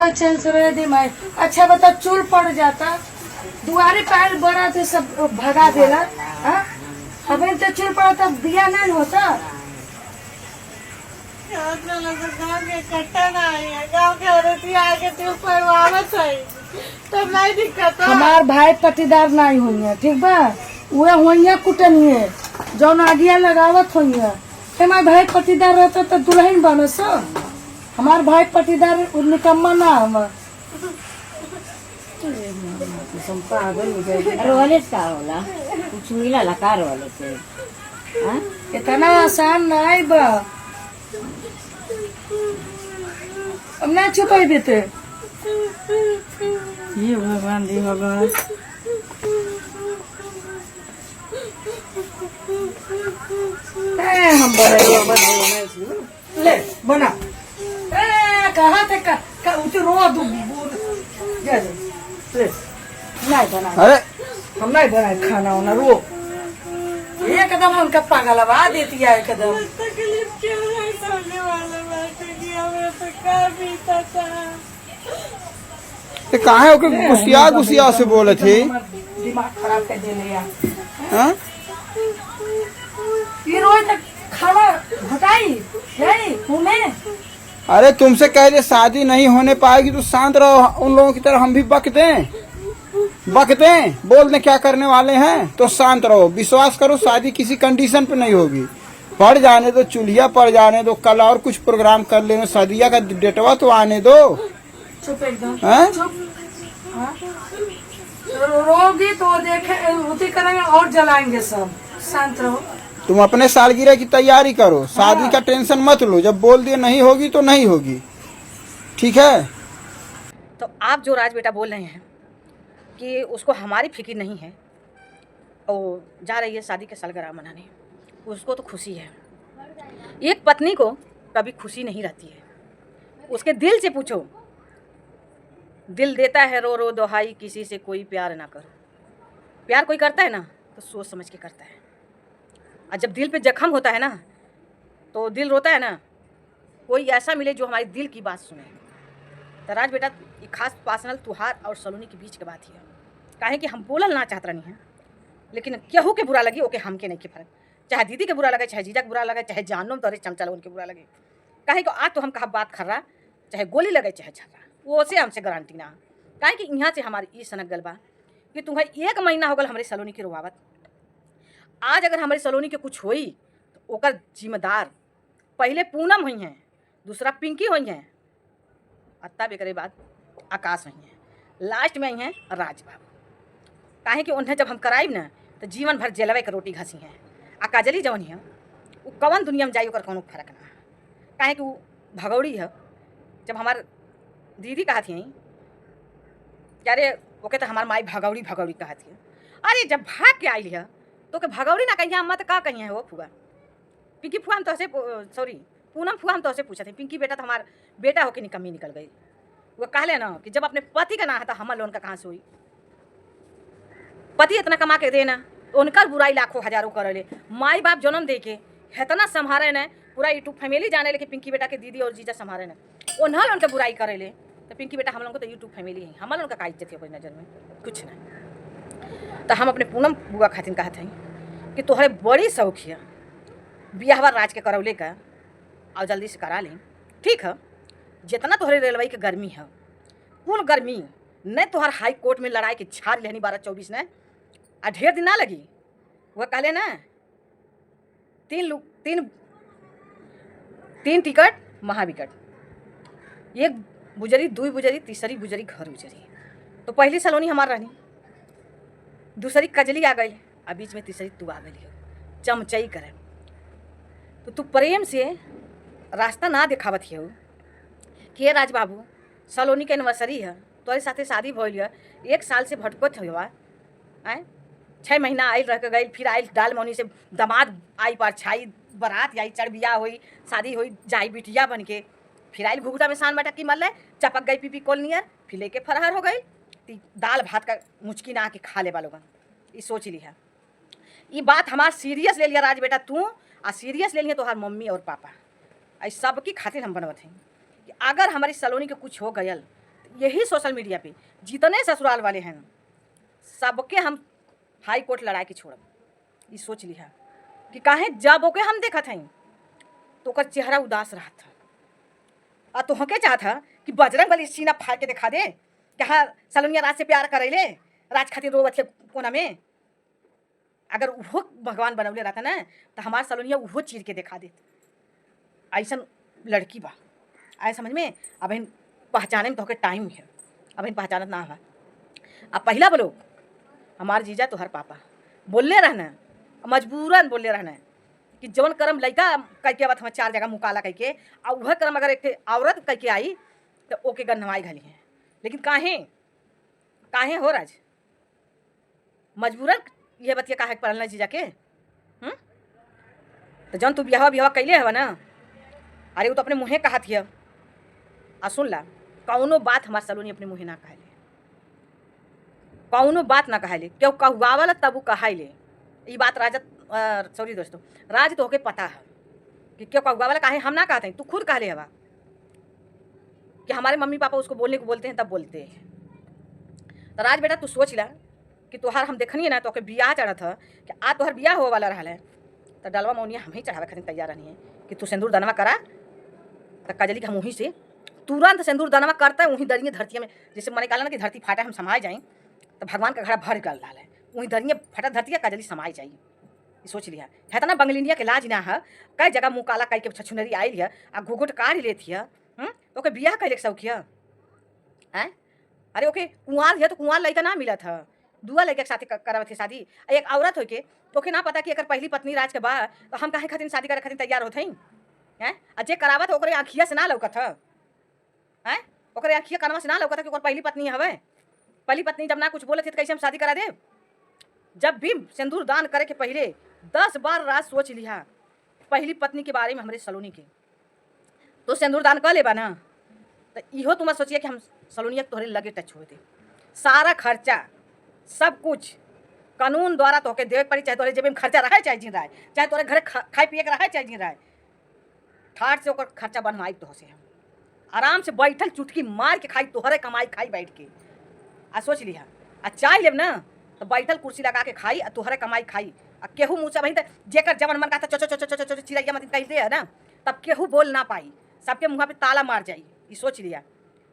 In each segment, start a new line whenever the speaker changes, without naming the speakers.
दे मैं अच्छा बता चूल पड़ जाता दुआरे पैर बड़ा थे सब भगा देला। हाँ? अबे तो चूल पड़ा तब दिया नहीं होता।
गाँव के कट्टा ना है, गाँव के औरती आके तू परवावत है, तब नहीं दिक्कत है।
हमार भाई पटीदार नहीं हुई ठीक बा, वह हुई कुटनी है जौन आगिया लगावत हुई है। हमार भाई पटीदार रहता तो दुल्हन बनो सो। हमार भाई पटीदार निकम्मा ना हम
रोलेस का होला कुछ मिला ला का रोले से हां
इतना आसान नहीं बा। अब ना छुपाई देते
ये भगवान दी भगवान
हम ले बना कहा थे का उसे रो दू ले नहीं बना।
अरे
हम नहीं बनाए खाना वाना रो एकदम हमका पागलवा देती है एकदम।
तकलीफ क्यों है सोने वाला बात कि हमें तो का बीता था।
ये काहे ओके गुस्सिया से बोले थे?
दिमाग खराब कर दे ले यार।
हाँ?
ये रोज तक खाना घटाई यही मुँह में।
अरे तुमसे कह दे शादी नहीं होने पाएगी तो शांत रहो। उन लोगों की तरह हम भी बकते बोल दे क्या करने वाले हैं तो शांत रहो। विश्वास करो शादी किसी कंडीशन पे नहीं होगी। पड़ जाने दो, चूल्हिया पड़ जाने दो, कल और कुछ प्रोग्राम कर लेना। शादिया का डेटवा तो आने दो।
चुप एकदम
हैं?
चुप। हाँ? रोगी तो देखे उठी करेंगे और जलाएंगे सब। शांत रहो।
तुम अपने सालगिरह की तैयारी करो। शादी का टेंशन मत लो। जब बोल दिए नहीं होगी तो नहीं होगी, ठीक है?
तो आप जो राज बेटा बोल रहे हैं कि उसको हमारी फिक्र नहीं है और जा रही है शादी के सालगिरह मनाने, उसको तो खुशी है। एक पत्नी को कभी खुशी नहीं रहती है। उसके दिल से पूछो, दिल देता है रो रो दोहाई किसी से कोई प्यार ना करो। प्यार कोई करता है ना तो सोच समझ के करता है। और जब दिल पे जख्म होता है ना तो दिल रोता है ना। कोई ऐसा मिले जो हमारे दिल की बात सुने। तो राज बेटा ये खास पर्सनल तुहार और सलोनी के बीच के बात ही है। काहे कि हम बोलल ना चाहत रही हैं, लेकिन केहू के बुरा लगी ओके हमके नहीं के फर्क। चाहे दीदी के बुरा लगे, चाहे जीजा के बुरा लगे, चाहे जानों तोरे चमचा लोगन के बुरा लगे। काहे कि आज तो हम कहा बात कर रहा, चाहे गोली लगे चाहे झगड़ा, वो से हमसे गारंटी ना। काहे कि यहाँ से हमारी ई सनक गल बा कि तुम्हें 1 महीना हो गल हमारी सलोनी की रोवावत। आज अगर हमारी सलोनी के कुछ होई तो ओकर जिम्मेदार पहले पूनम हुई हैं, दूसरा पिंकी हुई हैं, और तब एक बाद आकाश हुई हैं, लास्ट में आई हैं राज बाबू। काहे कि उन्हें जब हम कराइब ना तो जीवन भर जेलवे के रोटी घसी हैं। आ काजली जवन है वो कवन दुनिया में जाई ओकर कोनो फर्क ना। काहे कि वो भगौड़ी है। जब हमार दीदी कहा थी क्या रे ओके तो हमार माई भगौड़ी कहा थी। अरे जब भाग के आई है तो के भगौड़ी ना कहिए, अम्मा तो का कहिए है वो फुआ पिंकी फुआ हम तो से सॉरी पूनम फुआ हम तो से पूछा थे। पिंकी बेटा तो हमार बेटा होके निकम्मी निकल गई। वो कहले ना कि जब अपने पति का ना है तो हमार लोन का कहाँ से हुई। पति इतना कमा के देना उनकर बुराई लाखों हजारों कर ले। माई बाप जन्म दे के इतना संभारे न, पूरा यूट्यूब फैमिली जाने लेके पिंकी बेटा के दीदी और जीजा संभारे न, उन्हें उनके बुराई करे ले। तो पिंकी बेटा हम लोग को तो यूट्यूब फैमिली है, हम लोग का इज्जत है कोई नज़र में कुछ नहीं। तो हम अपने पूनम बुआ खातिन कहत हई कि तोहरे बड़ी शौक है बियाहवा राज के करौले का, और जल्दी से करा लें। ठीक है, जितना तोहरे रेलवे के गर्मी है कुल गर्मी न तोहर हाई कोर्ट में लड़ाई के झाड़ लेनी 12-24 ने आ ढेर दिन ना लगी। वह कहले ना 3 टिकट महाविकट, 1 बुजरी 2 बुजरी तीसरी बुजरी घर उजरी। तो पहली सलोनी हमार रहनी, दूसरी कजली आ गई, और बीच में तीसरी तू आ गई चमचई करे। तो तू प्रेम से रास्ता ना दिखावत हो कि ये राज बाबू सलोनी के एनिवर्सरी है, तोरे साथे शादी भइल है, 1 साल से भटकत हुआ आए 6 महीना आयल रह के गई, फिर आयल दाल मौनी से दामाद आई पर छाई बारात आई चढ़ बिया हुई शादी हुई जाई बिटिया बन के, फिर आयल घुघरा में सान मटक की मल चपक गई पीपी कोल नियर, फिर लेके फरार हो गई। दाल भात का मुचकी ना आके खा ले वालों ये सोच ली है। ये बात हमार सीरियस ले लिया राज बेटा तू, आ सीरियस ले लिया तो हर मम्मी और पापा। ऐ सब की खातिर हम बनवत हैं कि अगर हमारी सलोनी के कुछ हो गयल यही सोशल मीडिया पे जितने ससुराल वाले हैं सबके हम हाई कोर्ट लड़ा के छोड़ब। ये सोच लिया कि काहे जब ओके हम देखत हई तो ओकर चेहरा उदास रहा था और तो हके चाहता कि बजरंग बली सीना फाड़ के दिखा दे कि हाँ सलोनिया राज से प्यार करैले, राज खातिर रोवत थे कोना में। अगर वो भगवान बनौले रहता ना तो हमार सलोनिया वो चीर के दिखा देत। ऐसा लड़की बा आए समझ में। अब इन पहचाने में तो के टाइम है, अब इन पहचानत ना हवा। अब पहला बोलो हमार जीजा तोहर पापा बोलले रहना, मजबूरन बोलले रहना कि जौन कर्म लड़का कह के अब 4 जगह मुकाला कह के और वह कर्म अगर एक औरत कह के आई तो ओके गन्हवाई घली है। लेकिन काहे हो राज मजबूरन ये बतिया काहे पड़ल जीजा के। तो जौन तू बियाह कैले हवा ना, अरे वो तो अपने मुँहे कहा थी। आ सुन ला कौनो बात हमार सलोनी अपने मुँहे ना कहले, कौनो बात ना कहले, क्यों कहुआवला तब वो कहाइले। ये बात सॉरी दोस्तों, राज तो होके पता है कि क्यों कहुआवला काहे हम ना कहते हैं। तू खुद कहले हवा कि हमारे मम्मी पापा उसको बोलने को बोलते हैं तब बोलते हैं। तो राज बेटा तू सोच ला कि तोहार हम देखनी है ना तो बियाह चढ़त है कि आज तोहर बियाह हो वाला रहा है तो डलवा मौनिया हम ही चढ़ावे खातिर तैयार रहनी है कि तू सिंदूर दानवा करा। तो कजली के हम वहीं से तुरंत सिंदूर दानवा करता है, वहीं दरिए धरती में जैसे मैंने कहा ना कि धरती फाटा हम समाए जाएँ तो भगवान का घड़ा भर गल रहा है, वहीं दरिए फटा धरती कजली समाई जाइए। ये सोच लिया है ना बंगल इंडिया के लाज ना है। कई जगह मुँह काला कई के छछुनरी आई है आ घुघुट काढ़ लेती है तो ओके बियाह कैले सौखिया हैं। अरे ओके कुंवार है तो कुंवार लड़का ना मिला था, दुआ लड़के के साथ करवत थे शादी। एक औरत हो के ओके ना पता कि अगर पहली पत्नी राज के बाद तो हम काहे खातिर शादी करे खातिर तैयार होते हैं। जे करावत ओकरे आँखिया से ना लौकत है, ओकरे आँखिया कनवा से ना लौकत है कि ओकर पहली पत्नी हवे। पहली पत्नी जब ना कुछ बोले थे तो कैसे हम शादी करा दे। जब भी सिंदूर दान करे के पहले 10 बार राज सोच लिया पहली पत्नी के बारे में हमारे सलोनी के, तो सिंदूर दान कर लेबा ना तो इहो तुम सोचिए कि हम सलोनिया तोहरे लगे टच हुए थे। सारा खर्चा सब कुछ कानून द्वारा तोहके देवे पड़ी, चाहे तोहरे जेब में खर्चा रहे चाहे जीन रहे, चाहे तोहरे घरे खाए पिए के रहे चाहे जीन रहे, ठाट से ओकर खर्चा बनवाई तो से हम आराम से बैठल चुटकी मार के खाई, तोहरे कमाई खाई बैठ के। आ सोच लिया आ चाय लेब ना तो बैठल कुर्सी लगा के खाई, तोहरे कमाई खाई। आ केहू मुँह से वहीं जेकर जवन मन कहता चो चो चो चो चो चिड़ैया मत कह दे है ना, तब केहू बोल ना पाई, सबके मुँह पे ताला मार जाई। ये सोच लिया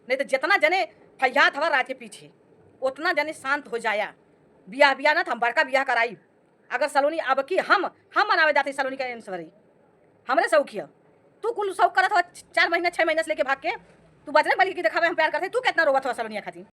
नहीं तो जितना जने फैयात हवा रात के पीछे उतना जने शांत हो जाया। बियाह ना तो हम बड़का बियाह कराई। अगर सलोनी अब की हम मनावे जाते सलोनी का एंसवरी हमरे सौखिया। तू कुल शौक करत हो 4 महीना 6 महीना से लेके भाग के, तू बजरंग बली की दिखावे हम प्यार करते, तू कितना रोवत हो सलोनिया खातिर।